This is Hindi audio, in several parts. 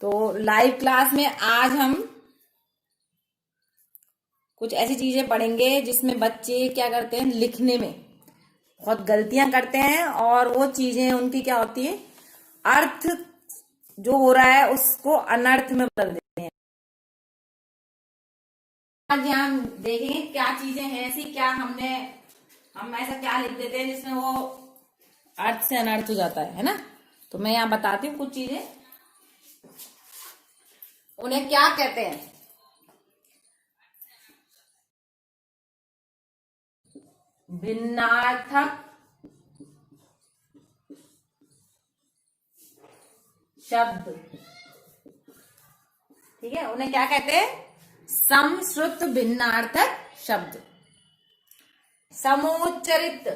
तो लाइव क्लास में आज हम कुछ ऐसी चीजें पढ़ेंगे जिसमें बच्चे क्या करते हैं, लिखने में बहुत गलतियां करते हैं और वो चीजें उनकी क्या होती है, अर्थ जो हो रहा है उसको अनर्थ में बदल देते हैं। आज यहाँ हम देखेंगे क्या चीजें हैं ऐसी, क्या हम ऐसा क्या लिख देते हैं जिसमें वो अर्थ से अनर्थ हो जाता है ना। तो मैं यहाँ बताती हूँ कुछ चीजें, उन्हें क्या कहते हैं। भिन्नार्थक शब्द, ठीक है, उन्हें क्या कहते हैं, समश्रुत भिन्नार्थक शब्द। समोच्चरित,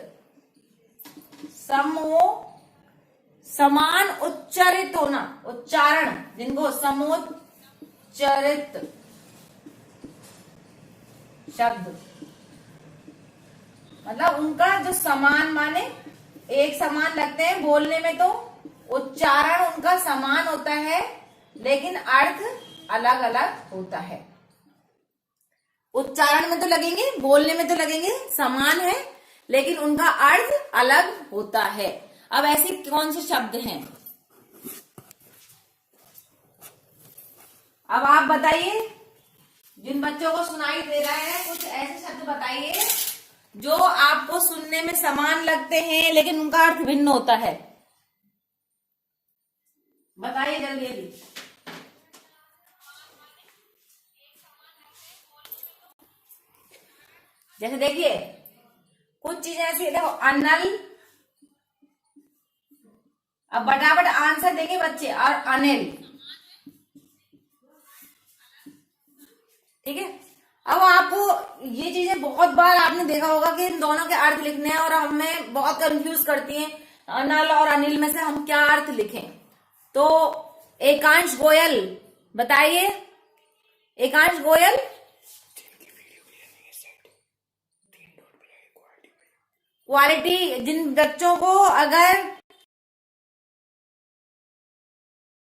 समान उच्चरित होना, उच्चारण जिनको समोच्चरित शब्द, मतलब उनका जो समान माने एक समान लगते हैं बोलने में, तो उच्चारण उनका समान होता है लेकिन अर्थ अलग अलग होता है। उच्चारण में तो लगेंगे, बोलने में तो लगेंगे, समान है लेकिन उनका अर्थ अलग होता है। अब ऐसे कौन से शब्द हैं, अब आप बताइए, जिन बच्चों को सुनाई दे रहा है कुछ ऐसे शब्द बताइए जो आपको सुनने में समान लगते हैं लेकिन उनका अर्थ भिन्न होता है। बताइए जल्दी जल्दी। जैसे देखिए कुछ चीजें ऐसी है, देखो अनल, अब फटाफट आंसर देंगे बच्चे, और अनिल, ठीक है। अब आपको ये चीजें बहुत बार आपने देखा होगा कि इन दोनों के अर्थ लिखने हैं और हमें बहुत कंफ्यूज करती हैं, अनल और अनिल में से हम क्या अर्थ लिखें। तो एकांश गोयल बताइए, एकांश गोयल, क्वालिटी, जिन बच्चों को अगर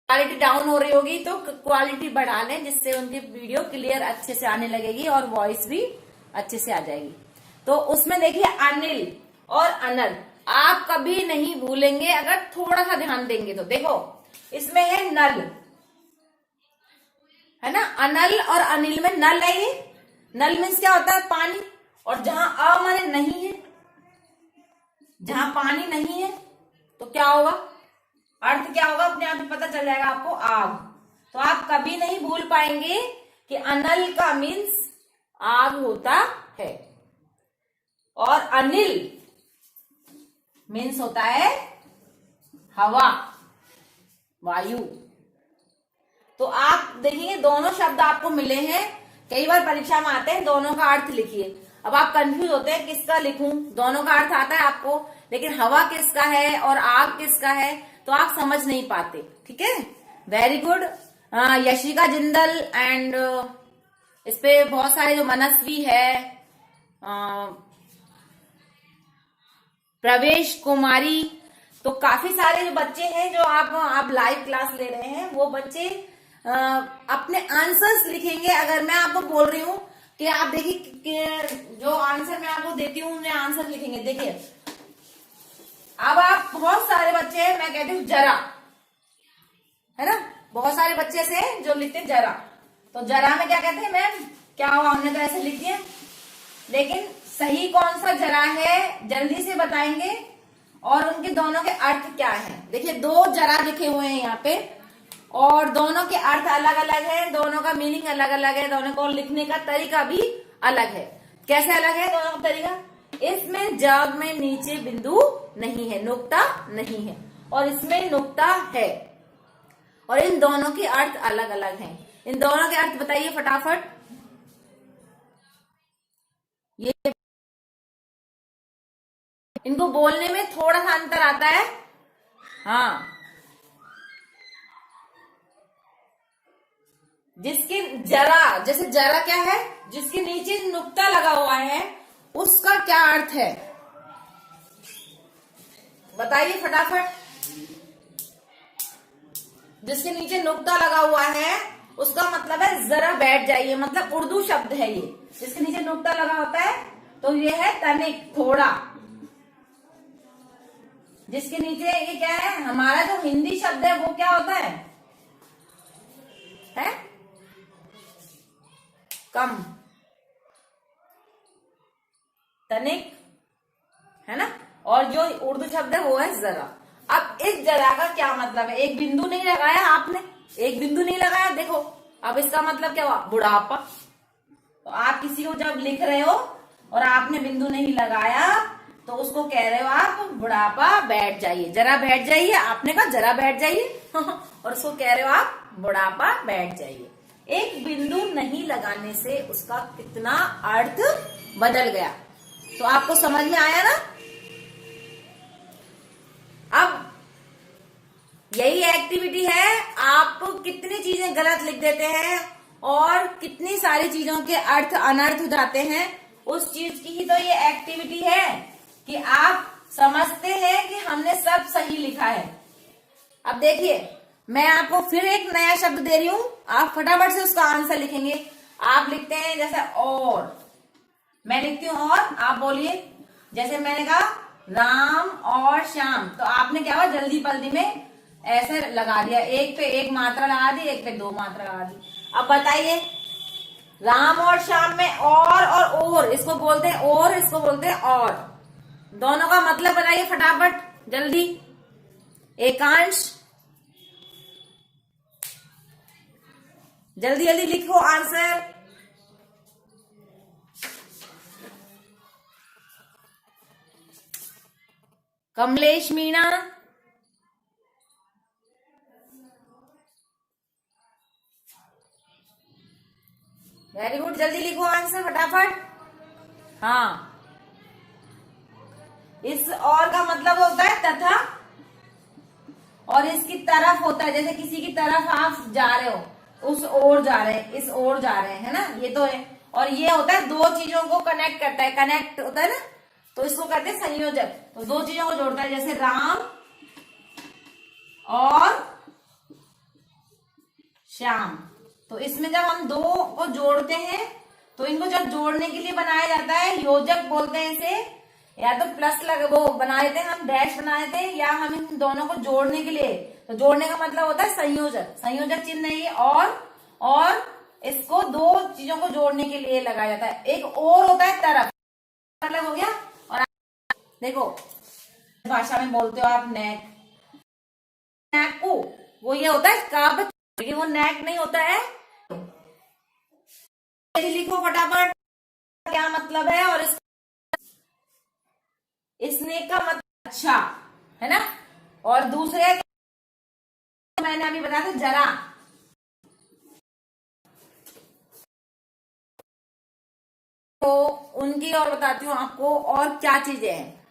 क्वालिटी डाउन हो रही होगी तो क्वालिटी बढ़ा लें, जिससे उनकी वीडियो क्लियर अच्छे से आने लगेगी और वॉइस भी अच्छे से आ जाएगी। तो उसमें देखिए अनिल और अनल आप कभी नहीं भूलेंगे अगर थोड़ा सा ध्यान देंगे तो। देखो इसमें है नल, है ना, अनल और अनिल में नल है, ये नल मीन्स क्या होता है, पानी, और जहां अ माने नहीं है, जहां पानी नहीं है तो क्या होगा, अर्थ क्या होगा, अपने आप ही पता चल जाएगा आपको, आग। तो आप कभी नहीं भूल पाएंगे कि अनल का मीन्स आग होता है और अनिल मीन्स होता है हवा, वायु। तो आप देखिए दोनों शब्द आपको मिले हैं, कई बार परीक्षा में आते हैं, दोनों का अर्थ लिखिए। अब आप कंफ्यूज होते हैं किसका लिखूं, दोनों का अर्थ आता है आपको लेकिन हवा किसका है और आग किसका है तो आप समझ नहीं पाते, ठीक है। Very good Yashika Jindal, and इस पे बहुत सारे जो मनस्वी है, प्रवेश कुमारी, तो काफी सारे जो बच्चे हैं जो आप लाइव क्लास ले रहे हैं, वो बच्चे अपने आंसर्स लिखेंगे। अगर मैं आपको बोल रही हूँ कि आप देखिए जो आंसर मैं आपको देती हूँ उन्हें आंसर लिखेंगे। देखिए अब आप बहुत सारे बच्चे हैं, मैं कहती हूँ जरा, है ना, बहुत सारे बच्चे ऐसे जो लिखते हैं जरा, तो जरा में क्या कहते हैं, मैम क्या हुआ, हमने तो ऐसे लिख दिया, लेकिन सही कौन सा जरा है जल्दी से बताएंगे और उनके दोनों के अर्थ क्या है। देखिए दो जरा लिखे हुए हैं यहाँ पे और दोनों के अर्थ अलग अलग है, दोनों का मीनिंग अलग अलग है, दोनों को लिखने का तरीका भी अलग है। कैसे अलग है दोनों का तरीका, इसमें जग में नीचे बिंदु नहीं है, नुक्ता नहीं है, और इसमें नुक्ता है, और इन दोनों के अर्थ अलग अलग हैं। इन दोनों के अर्थ बताइए फटाफट। ये इनको बोलने में थोड़ा सा अंतर आता है, हाँ, जिसके जरा, जैसे जरा क्या है, जिसके नीचे नुक्ता लगा हुआ है उसका क्या अर्थ है बताइए फटाफट। जिसके नीचे नुक्ता लगा हुआ है उसका मतलब है जरा बैठ जाइए, मतलब उर्दू शब्द है ये। जिसके नीचे नुक्ता लगा होता है तो ये है तनिक, थोड़ा। जिसके नीचे ये क्या है, हमारा जो हिंदी शब्द है वो क्या होता है? कम, तनिक, है ना। और जो उर्दू शब्द है वो है जरा। अब इस जरा का क्या मतलब है? एक बिंदु नहीं लगाया आपने, एक बिंदु नहीं लगाया, देखो अब इसका मतलब क्या हुआ? बुढ़ापा। तो आप किसी को जब लिख रहे हो और आपने बिंदु नहीं लगाया तो उसको कह रहे हो आप बुढ़ापा, बैठ जाइए, जरा बैठ जाइए। आपने कहा जरा बैठ जाइए और उसको कह रहे हो आप बुढ़ापा, बैठ जाइए। एक बिंदु नहीं लगाने से उसका कितना अर्थ बदल गया। तो आपको समझ में आया ना? अब यही एक्टिविटी है, आप कितनी चीजें गलत लिख देते हैं और कितनी सारी चीजों के अर्थ अनर्थ हो जाते हैं, उस चीज की ही तो ये एक्टिविटी है कि आप समझते हैं कि हमने सब सही लिखा है। अब देखिए, मैं आपको फिर एक नया शब्द दे रही हूं, आप फटाफट से उसका आंसर लिखेंगे। आप लिखते हैं जैसे और, मैं लिखती हूं और, आप बोलिए। जैसे मैंने कहा राम और श्याम, तो आपने क्या हुआ, जल्दी पल्दी में ऐसे लगा दिया, एक पे एक मात्रा लगा दी, एक पे दो मात्रा लगा दी। अब बताइए, राम और श्याम में और इसको बोलते हैं और, इसको बोलते हैं और। दोनों का मतलब बताइए फटाफट, जल्दी। एकांश, जल्दी जल्दी लिखो answer. Kamlesh Meena, very good, जल्दी लिखो आंसर फटाफट। हाँ, इस और का मतलब होता है तथा, और इसकी तरफ होता है, जैसे किसी की तरफ आप जा रहे हो, उस ओर जा रहे हैं, इस ओर जा रहे हैं, है ना, ये तो है। और ये होता है दो चीजों को कनेक्ट करता है, कनेक्ट होता है ना, तो इसको कहते हैं संयोजक। तो दो चीजों को जोड़ता है, जैसे राम और श्याम। तो इसमें जब हम दो को जोड़ते हैं तो इनको जब जोड़ने के लिए बनाया जाता है, योजक बोलते हैं इसे, या तो प्लस लग वो बना देते हैं हम, डैश बना देते हैं, या हम इन दोनों को जोड़ने के लिए, तो जोड़ने का मतलब होता है संयोजक। संयोजक चिन्ह है ये, और इसको दो चीजों को जोड़ने के लिए लगाया जाता है। एक और होता है तरफ, मतलब हो गया। और देखो भाषा में बोलते हो आप नेक, नेक को वो ये होता है काब, लेकिन वो नेक नहीं होता है। लिखो फटाफट क्या मतलब है, और इस नेक का मतलब अच्छा, है ना। और दूसरे मैंने अभी बताया था जरा, तो उनकी और बताती हूँ आपको और क्या चीजें हैं।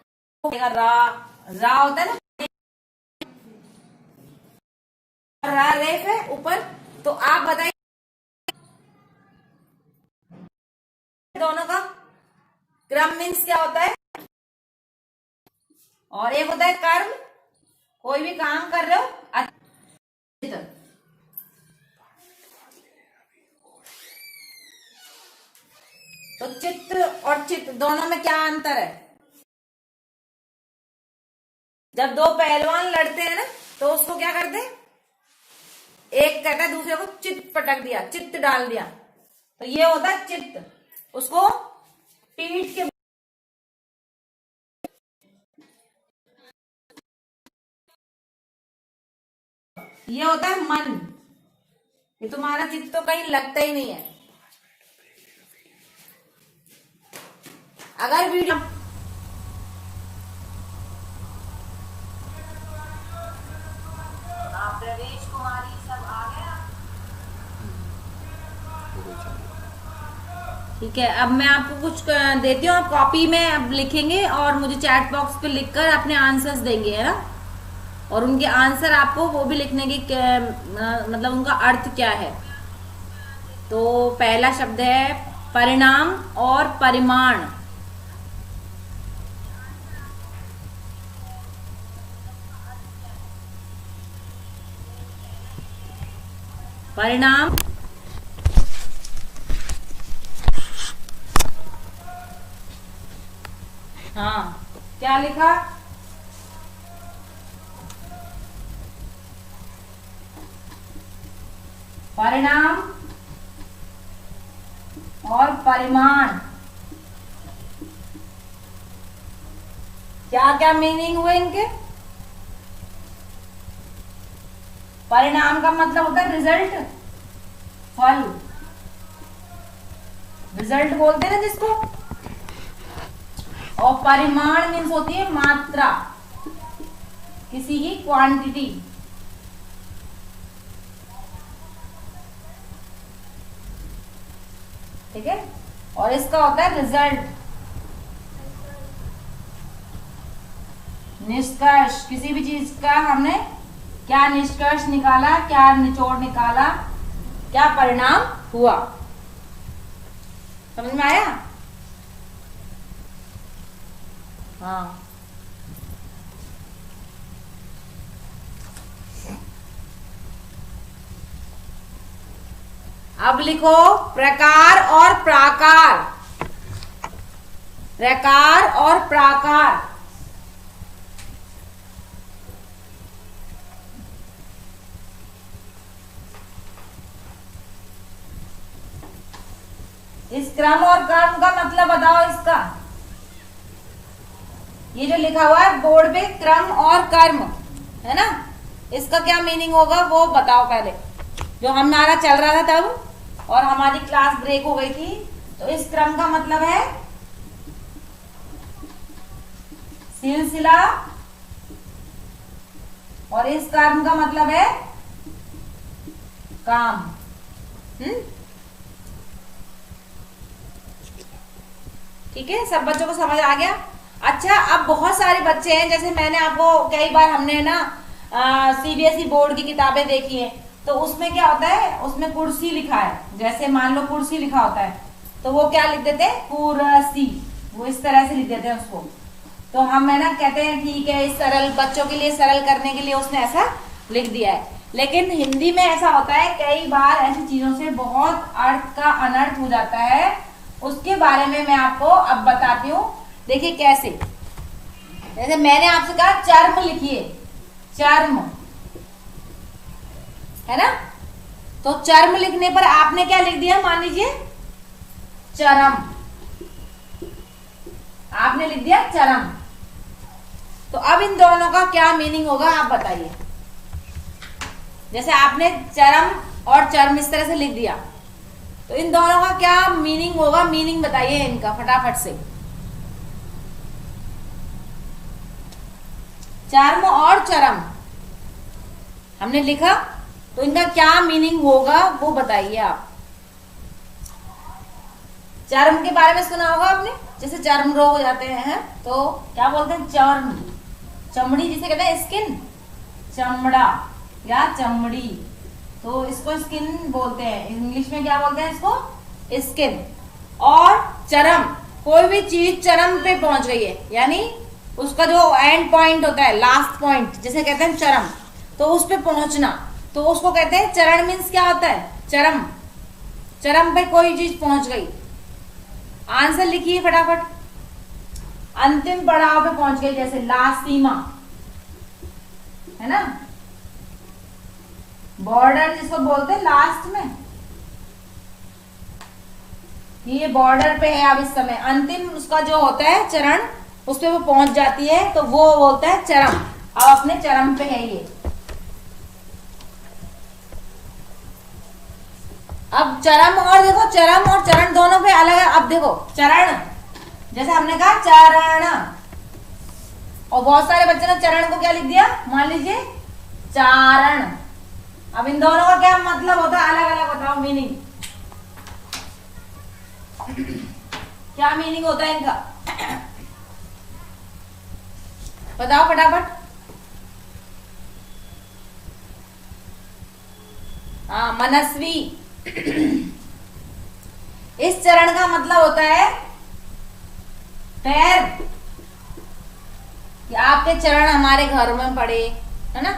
रा होता है ना, रा रेफ है ऊपर, तो आप बताइए दोनों का क्रम मीन्स क्या होता है। और एक होता है कर्म, कोई भी काम कर रहे हो, तो चित्र और चित्त दोनों में क्या अंतर है? जब दो पहलवान लड़ते हैं ना, तो उसको क्या करते हैं, एक कहता है दूसरे को चित्त पटक दिया, चित्त डाल दिया, तो ये होता है चित्त। उसको पीठ के, ये होता है मन। ये तुम्हारा चित्त तो कहीं लगता ही नहीं है। अगर वीडियो प्रवेश कुमारी सब आ गया, ठीक है। अब मैं आपको कुछ देती हूँ, आप कॉपी में अब लिखेंगे और मुझे चैट बॉक्स पे लिखकर अपने आंसर्स देंगे, है ना। और उनके आंसर आपको वो भी लिखने की मतलब उनका अर्थ क्या है। तो पहला शब्द है परिणाम और परिमाण। परिणाम, हाँ क्या लिखा, परिणाम और परिमाण, क्या क्या मीनिंग हुए इनके। परिणाम का मतलब होता है रिजल्ट, फल, रिजल्ट बोलते हैं ना जिसको। और परिमाण मीन्स होती है मात्रा, किसी की क्वांटिटी। ठीक है, और इसका होता है रिजल्ट, निष्कर्ष। किसी भी चीज का हमने क्या निष्कर्ष निकाला, क्या निचोड़ निकाला, क्या परिणाम हुआ। समझ में आया। हाँ, अब लिखो प्रकार और प्राकार, प्रकार और प्राकार। इस क्रम और कर्म का मतलब बताओ इसका। ये जो लिखा हुआ है बोर्ड पे क्रम और कर्म है ना, इसका क्या मीनिंग होगा वो बताओ पहले। जो हमारा चल रहा था तब और हमारी क्लास ब्रेक हो गई थी, तो इस क्रम का मतलब है सिलसिला और इस कर्म का मतलब है काम। ठीक है, सब बच्चों को समझ आ गया। अच्छा, अब बहुत सारे बच्चे हैं, जैसे मैंने आपको कई बार हमने ना सीबीएसई बोर्ड की किताबें देखी है, तो उसमें क्या होता है, उसमें कुर्सी लिखा है, जैसे मान लो कुर्सी लिखा होता है, तो वो क्या लिख देते हैं, कुर्सी, वो इस तरह से लिख देते हैं उसको। तो हम है ना कहते हैं ठीक है, इस सरल बच्चों के लिए सरल करने के लिए उसने ऐसा लिख दिया है। लेकिन हिंदी में ऐसा होता है, कई बार ऐसी चीजों से बहुत अर्थ का अनर्थ हो जाता है, उसके बारे में मैं आपको अब बताती हूँ। देखिए कैसे, जैसे मैंने आपसे कहा चर्म लिखिए, चर्म है ना, तो चर्म लिखने पर आपने क्या लिख दिया, मान लीजिए चरम, आपने लिख दिया चरम। तो अब इन दोनों का क्या मीनिंग होगा आप बताइए। जैसे आपने चरम और चर्म इस तरह से लिख दिया, तो इन दोनों का क्या मीनिंग होगा, मीनिंग बताइए इनका फटाफट से। चर्म और चरम हमने लिखा, तो इनका क्या मीनिंग होगा वो बताइए आप। चर्म के बारे में सुना होगा आपने, जैसे चर्म रोग हो जाते हैं तो क्या बोलते हैं, चर्म, चमड़ी जिसे कहते हैं स्किन, चमड़ा या चमड़ी, तो इसको स्किन बोलते हैं। इंग्लिश में क्या बोलते हैं इसको, स्किन। और चरम, कोई भी चीज चरम पे पहुंच गई है, यानी उसका जो एंड पॉइंट होता है, लास्ट पॉइंट जिसे कहते हैं चरम, तो उस पे पहुंचना, तो उसको कहते हैं चरण। मीन्स क्या होता है, चरम, चरम पे कोई चीज पहुंच गई। आंसर लिखिए फटाफट। अंतिम पड़ाव पे पहुंच गई, जैसे लास्ट सीमा है ना, बॉर्डर जिसको बोलते हैं लास्ट में, ये बॉर्डर पे है अब इस समय, अंतिम उसका जो होता है चरण, उस पे वो पहुंच जाती है, तो वो बोलता है चरम। अब अपने चरम पे है ये। अब चरम और देखो, चरम और चरण दोनों पे अलग है। अब देखो चरण, जैसे हमने कहा चरण, और बहुत सारे बच्चे ने चरण को क्या लिख दिया, मान लीजिए चारण। अब इन दोनों का क्या मतलब होता है, अलग अलग बताओ मीनिंग, क्या मीनिंग होता है इनका, बताओ फटाफट। हाँ, मनस्वी। इस चरण का मतलब होता है पैर, कि आपके चरण हमारे घर में पड़े, है ना।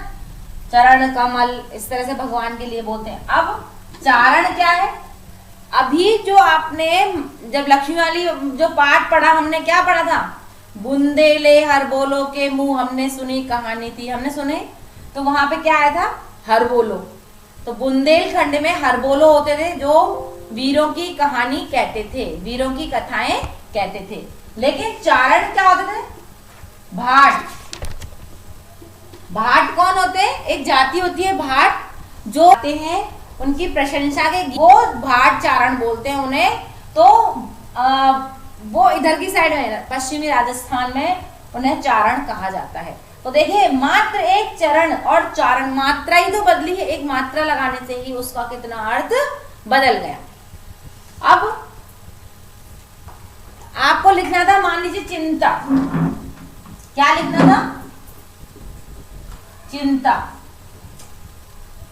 चरण कमल, इस तरह से भगवान के लिए बोलते हैं। अब चारण क्या है? अभी जो आपने जब लक्ष्मी वाली जो पाठ पढ़ा, हमने क्या पढ़ा था? बुंदेले हर बोलो के मुंह हमने सुनी कहानी थी, हमने सुने। तो वहां पे क्या आया था? हर बोलो। तो बुंदेलखंड में हर बोलो होते थे जो वीरों की कहानी कहते थे, वीरों की कथाएं कहते थे। लेकिन चारण क्या होते थे? भाट। भाट कौन होते हैं? एक जाति होती है भाट, जो होते हैं उनकी प्रशंसा के, वो भाट चारण बोलते हैं उन्हें। तो वो इधर की साइड में, पश्चिमी राजस्थान में उन्हें चारण कहा जाता है। तो देखिए, मात्र एक चरण और चारण, मात्रा ही तो बदली है, एक मात्रा लगाने से ही उसका कितना अर्थ बदल गया। अब आपको लिखना था, मान लीजिए चिंता। क्या लिखना था? चिंता।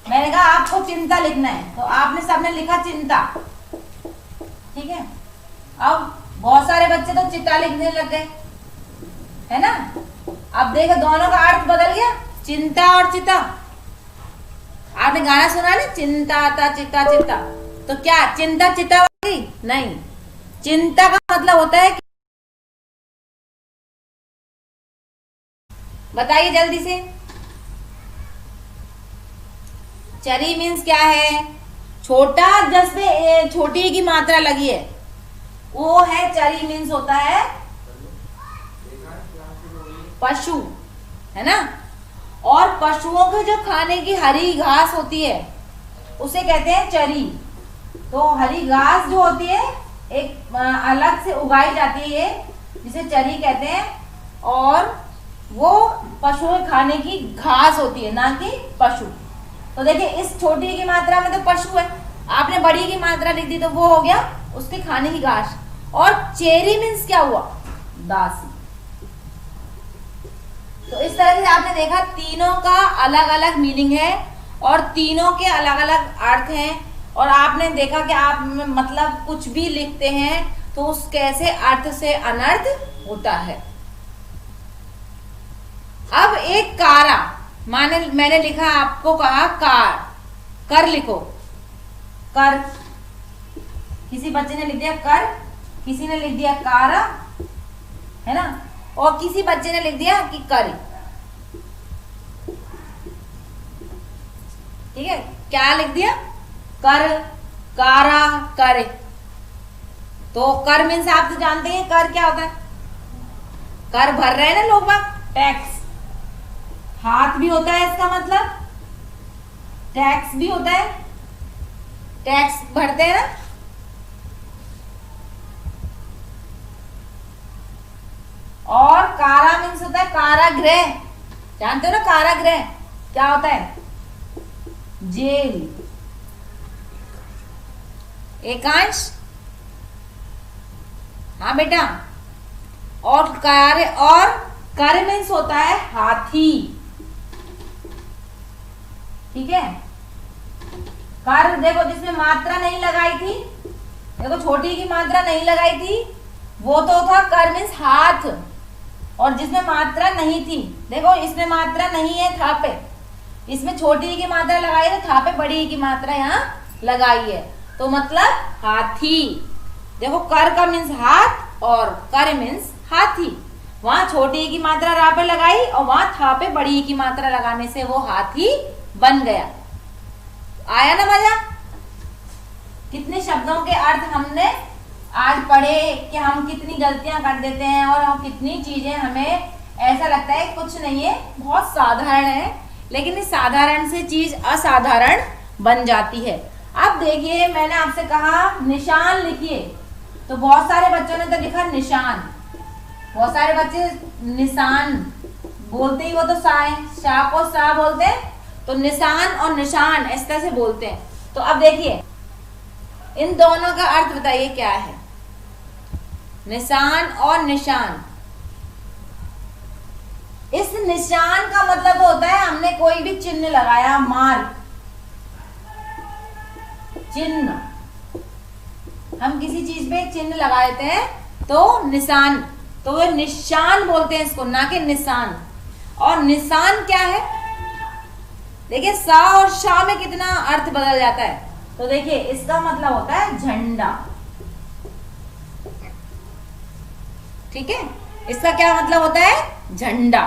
मैंने कहा आपको चिंता लिखना है, तो आपने सबने लिखा चिंता, ठीक है। अब बहुत सारे बच्चे तो चिता लिखने लग गए, है ना। अब देखो दोनों का अर्थ बदल गया, चिंता और चिता। आपने गाना सुना ना, चिंता ता चिता चिता, तो क्या चिंता चिता होगी? नहीं, चिंता का मतलब होता है, बताइए जल्दी से। चरी मीन्स क्या है? छोटा, जिसमें छोटी की मात्रा लगी है वो है चरी। मीन्स होता है पशु, है ना। और पशुओं के जो खाने की हरी घास होती है उसे कहते हैं चरी। तो हरी घास जो होती है एक अलग से उगाई जाती है, जिसे चरी कहते हैं, और वो पशुओं के खाने की घास होती है, ना कि पशु। तो देखिए, इस छोटी की मात्रा में तो पशु है, आपने बड़ी की मात्रा लिख दी तो वो हो गया उसके खाने की घास। और चेरी मीन्स क्या हुआ? दासी। तो इस तरह से आपने देखा तीनों का अलग अलग मीनिंग है और तीनों के अलग अलग अर्थ हैं। और आपने देखा कि आप मतलब कुछ भी लिखते हैं तो उस कैसे अर्थ से अनर्थ होता है। अब एक कारा, मैंने लिखा, आपको कहा कार, कर लिखो, कर। किसी बच्चे ने लिख दिया कर, किसी ने लिख दिया कारा, है ना, और किसी बच्चे ने लिख दिया कि करी। ठीक है, क्या लिख दिया? कर, कारा, करे। तो कर मीन्स आप तो जानते हैं कर क्या होता है? कर भर रहे हैं ना लोग बाग, टैक्स। हाथ भी होता है इसका मतलब, टैक्स भी होता है, टैक्स भरते हैं ना। और कारा मीन्स होता है कारागृह, जानते हो ना कारागृह क्या होता है? जेल, एकांश। हाँ बेटा। और कार्य, और कर मीन्स होता है हाथी, ठीक है। कर देखो, जिसमें मात्रा नहीं लगाई थी, देखो छोटी की मात्रा नहीं लगाई थी, वो तो था कर मीन्स हाथ। और जिसमें मात्रा नहीं थी, देखो इसमें मात्रा नहीं है था पे, इसमें छोटी की मात्रा लगाई है तो था पे बड़ी की मात्रा यहाँ लगाई है, तो मतलब हाथी। देखो कर का मीन्स हाथ और कर मीन्स हाथी। वहां छोटी की मात्रा रा पे लगाई और वहां था पे बड़ी की मात्रा लगाने से वो हाथी बन गया। आया ना मजा? कितने शब्दों के अर्थ हमने आज पढ़े कि हम कितनी गलतियां कर देते हैं और हम कितनी चीजें हमें ऐसा लगता है कुछ नहीं है, बहुत साधारण है, लेकिन इस साधारण से चीज असाधारण बन जाती है। अब देखिए, मैंने आपसे कहा निशान लिखिए, तो बहुत सारे बच्चों ने तो लिखा निशान। बहुत सारे बच्चे निशान बोलते ही वो तो सा है, शाह को सा बोलते हैं, तो निशान और निशान इस तरह से बोलते हैं। तो अब देखिए, इन दोनों का अर्थ बताइए क्या है? निशान और निशान। इस निशान का मतलब होता है हमने कोई भी चिन्ह लगाया, मार्क, चिन्ह। हम किसी चीज पे चिन्ह लगा देते हैं तो निशान, तो वो निशान बोलते हैं इसको, ना कि निशान। और निशान क्या है? देखिए सा और शा में कितना अर्थ बदल जाता है। तो देखिए इसका मतलब होता है झंडा, ठीक है, इसका क्या मतलब होता है, झंडा।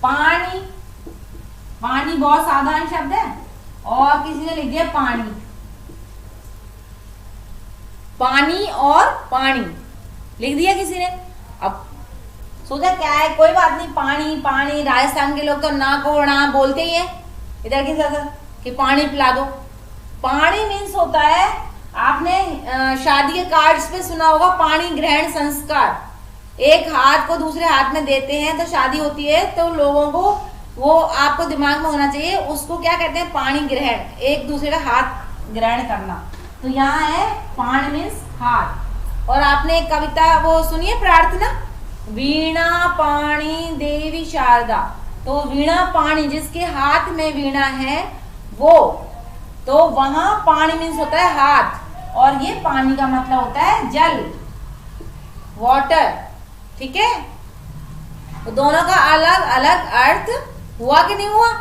पानी, पानी बहुत साधारण शब्द है और किसी ने लिख दिया पानी, पानी और पानी लिख दिया किसी ने। अब सोचा क्या है, कोई बात नहीं, पानी पानी, राजस्थान के लोग तो ना को ना बोलते ही है इधर की तरह कि पानी पिला दो। पानी मीन्स होता है, आपने शादी के कार्ड्स पे सुना होगा पानी ग्रहण संस्कार, एक हाथ को दूसरे हाथ में देते हैं तो शादी होती है, तो लोगों को वो आपको दिमाग में होना चाहिए, उसको क्या कहते हैं, पानी ग्रहण, एक दूसरे का हाथ ग्रहण करना। तो यहाँ है पाण मीन्स हाथ। और आपने एक कविता वो सुनिए, प्रार्थना, वीणा पाणी देवी शारदा, तो वीणा पाणी जिसके हाथ में वीणा है वो, तो वहां पानी मीन्स होता है हाथ, और ये पानी का मतलब होता है जल, वाटर, ठीक है। तो दोनों का अलग अलग अर्थ हुआ कि नहीं हुआ,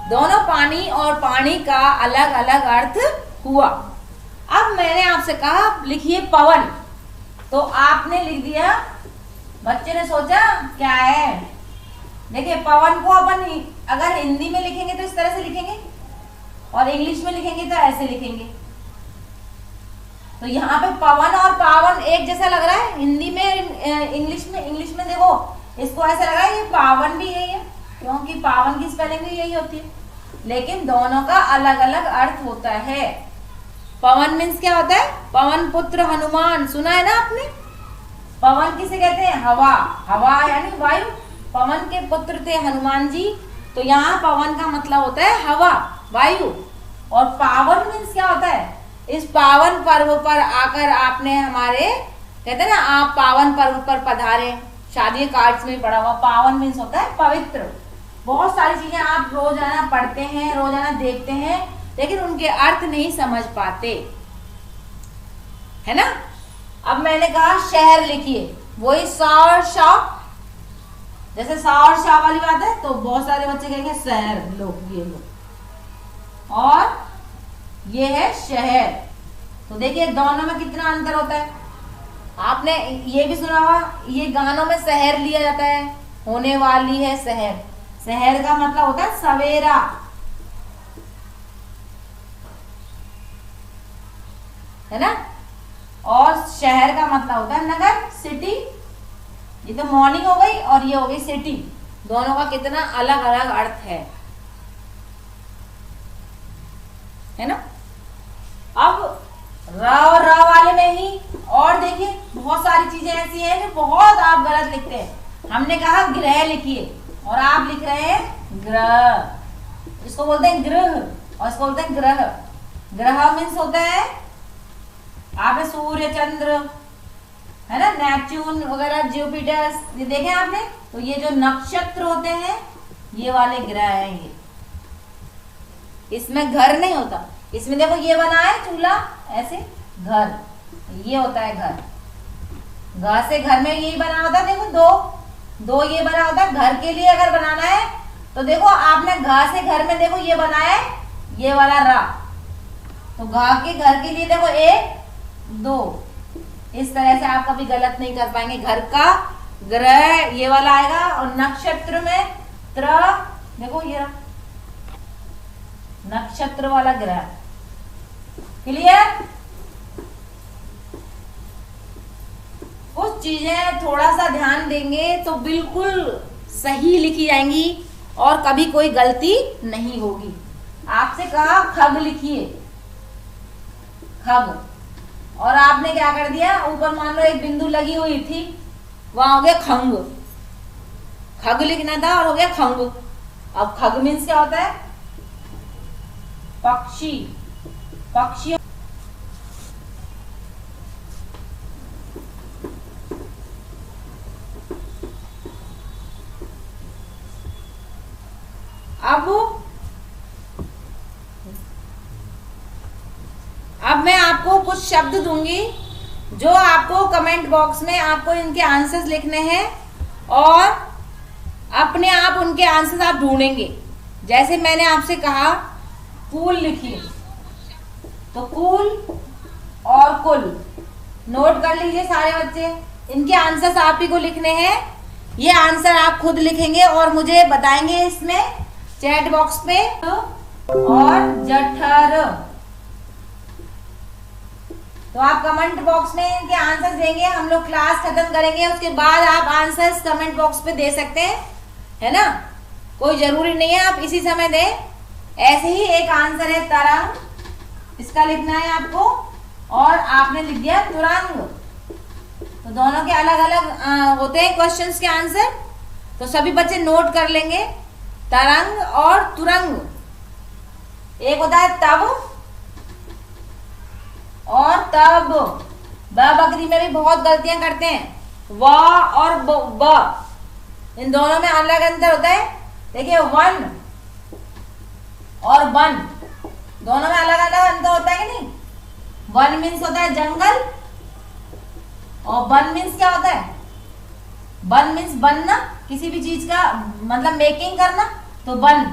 दोनों पानी और पानी का अलग अलग अर्थ हुआ। अब मैंने आपसे कहा लिखिए पवन, तो आपने लिख दिया, बच्चे ने सोचा क्या है। देखिए पवन को अपन अगर हिंदी में लिखेंगे तो इस तरह से लिखेंगे और इंग्लिश में लिखेंगे तो ऐसे लिखेंगे। तो यहाँ पे पवन और पावन एक जैसा लग रहा है, हिंदी में इंग्लिश में देखो इसको ऐसा लग रहा है ये पावन भी यही है, क्योंकि पावन की स्पेलिंग भी यही होती है, लेकिन दोनों का अलग अलग अर्थ होता है। पवन मीन्स क्या होता है, पवन पुत्र हनुमान, सुना है ना आपने। पवन किसे कहते हैं, हवा, हवा यानी वायु, पवन के पुत्र थे हनुमान जी, तो यहाँ पवन का मतलब होता है हवा, वायु। और पावन मीन्स क्या होता है, इस पावन पर्व पर आकर आपने हमारे, कहते हैं ना आप पावन पर्व पर पधारे, शादी कार्ड्स में पढ़ा हुआ, पावन मीन्स होता है पवित्र। बहुत सारी चीजें आप रोजाना पढ़ते हैं, रोजाना देखते हैं, लेकिन उनके अर्थ नहीं समझ पाते, है ना। अब मैंने कहा शहर लिखिए, वही सा और शा, जैसे सा और शा वाली बात है, तो बहुत सारे बच्चे कहेंगे शहर, लो ये लो, और ये है शहर। तो देखिए दोनों में कितना अंतर होता है। आपने ये भी सुना होगा, ये गानों में शहर लिया जाता है, होने वाली है शहर, शहर का मतलब होता है सवेरा, है ना। और शहर का मतलब होता है नगर, सिटी। ये तो मॉर्निंग हो गई और ये हो गई सिटी, दोनों का कितना अलग अलग अर्थ है ना। अब र और र वाले में ही और देखिए बहुत सारी चीजें ऐसी हैं जो बहुत आप गलत लिखते हैं। हमने कहा ग्रह लिखिए और आप लिख रहे हैं ग्रह, इसको बोलते हैं ग्रह और इसको बोलते हैं ग्रह। ग्रह मीन्स होता है आपने सूर्य, चंद्र, है ना, नेपच्यून वगैरह, जुपिटर, ये देखे आपने। तो ये जो नक्षत्र होते हैं ये वाले ग्रह हैं, ये इसमें घर नहीं होता, इसमें देखो ये बना है चूल्हा ऐसे, घर, ये होता है घर, घर से घर में यही बना होता है, देखो दो ये बना होता है। घर के लिए अगर बनाना है तो देखो आपने घर से घर में देखो ये बना है, ये वाला रा, तो घर के लिए देखो 1 2, इस तरह से आप कभी गलत नहीं कर पाएंगे। घर का ग्रह ये वाला आएगा, और नक्षत्र में त्र, देखो ये रहा नक्षत्र वाला ग्रह। क्लियर। कुछ चीजें थोड़ा सा ध्यान देंगे तो बिल्कुल सही लिखी जाएंगी और कभी कोई गलती नहीं होगी। आपसे कहा खग लिखिए, खग, और आपने क्या कर दिया, ऊपर मान लो एक बिंदु लगी हुई थी, वहां हो गया खंग, खग लिखना था और हो गया खंग। अब खग मीन्स क्या होता है, पक्षी, पक्षी। अब मैं आपको कुछ शब्द दूंगी जो आपको कमेंट बॉक्स में आपको इनके आंसर्स लिखने हैं, और अपने आप उनके आंसर आप ढूंढेंगे। जैसे मैंने आपसे कहा कूल लिखिए, तो कूल और कुल नोट कर लीजिए सारे बच्चे। इनके आंसर्स आप ही को लिखने हैं। ये आंसर आप खुद लिखेंगे और मुझे बताएंगे इसमें चैट बॉक्स पे। और जठर, तो आप कमेंट बॉक्स में इनके आंसर्स देंगे। हम लोग क्लास खत्म करेंगे, उसके बाद आप आंसर्स कमेंट बॉक्स पे दे सकते हैं, है ना। कोई जरूरी नहीं है आप इसी समय दें। ऐसे ही एक आंसर है तरंग, इसका लिखना है आपको, और आपने लिख दिया तुरंग। तो दोनों के अलग अलग होते हैं क्वेश्चंस के आंसर, तो सभी बच्चे नोट कर लेंगे। तरंग और तुरंग। एक होता है तब और तब। ब बकरी में भी बहुत गलतियां करते हैं। व और ब, इन दोनों में अलग अंतर होता है। देखिए वन और बन, दोनों में अलग अलग अंतर होता है कि नहीं। वन मीन्स होता है जंगल, और बन मीन्स क्या होता है? बन मीन्स बनना, किसी भी चीज का मतलब मेकिंग करना। तो बन,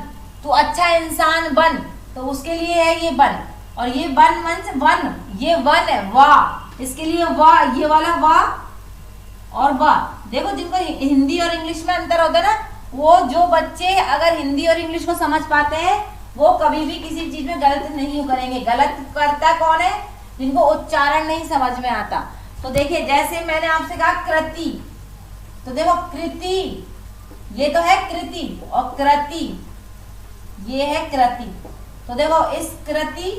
तो अच्छा इंसान बन, तो उसके लिए है ये बन। और ये बन मीन्स वन, ये वन है वाह, इसके लिए वाह, ये वाला वाह और वाह। देखो जिनको हिंदी और इंग्लिश में अंतर होता है ना, वो जो बच्चे अगर हिंदी और इंग्लिश को समझ पाते हैं वो कभी भी किसी चीज में गलत नहीं करेंगे। गलत करता कौन है? जिनको उच्चारण नहीं समझ में आता। तो देखिए जैसे मैंने आपसे कहा कृति, तो देखो कृति, ये तो है कृति, और कृति ये है कृति। तो देखो इस कृति,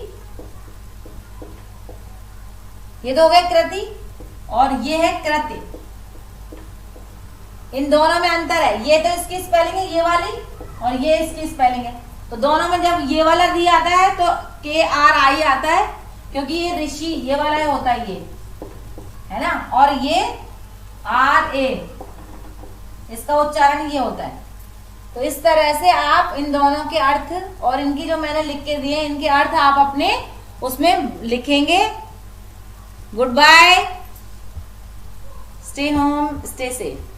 ये तो हो गया कृति, और ये है कृति। इन दोनों में अंतर है। ये तो इसकी स्पेलिंग है ये वाली, और ये इसकी स्पेलिंग है। तो दोनों में जब ये वाला री आता है तो KRI आता है, क्योंकि ये ऋषि ये वाला होता है, ये है ना। और ये RA, इसका उच्चारण ये होता है। तो इस तरह से आप इन दोनों के अर्थ और इनकी जो मैंने लिख के दिए इनके अर्थ आप अपने उसमें लिखेंगे। Goodbye, stay home, stay safe.